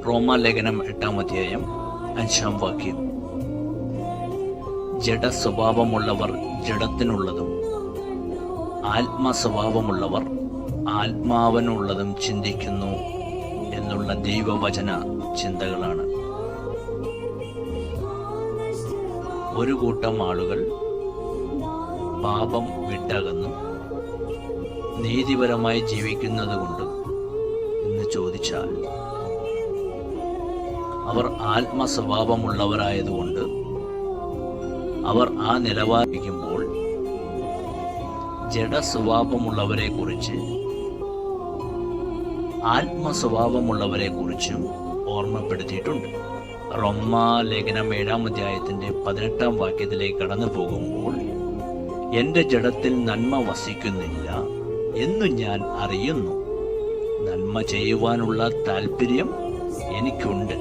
റോമാലേഖനം 8-ാം അധ്യായം 5-ാം വാക്യം. ജഡസ്വഭാവമുള്ളവർ ജഡത്തിനുള്ളതും ആത്മസ്വഭാവമുള്ളവർ ആത്മാവിനുള്ളതും ചിന്തിക്കുന്നു എന്നുള്ള ദൈവവചന ചിന്തകളാണ്. ഒരു കൂട്ടം ആളുകൾ പാപം വിട്ടകന്നു നീതിപരമായി ജീവിക്കുന്നത് കൊണ്ട് എന്ന് ചോദിച്ചാൽ, അവർ ആത്മസ്വഭാവമുള്ളവരായതുകൊണ്ട് അവർ ആ നിലവാരിക്കുമ്പോൾ ജഡസ്വഭാവമുള്ളവരെ കുറിച്ച് ആത്മസ്വഭാവമുള്ളവരെ കുറിച്ചും ഓർമ്മപ്പെടുത്തിയിട്ടുണ്ട്. റോമാലേഖനം 7-ാം അധ്യായത്തിന്റെ 18-ാം വാക്യത്തിലേക്ക് കടന്നു പോകുമ്പോൾ, എൻ്റെ ജഡത്തിൽ നന്മ വസിക്കുന്നില്ല എന്നു ഞാൻ അറിയുന്നു, നന്മ ചെയ്യുവാനുള്ള താല്പര്യം എനിക്കുണ്ട്,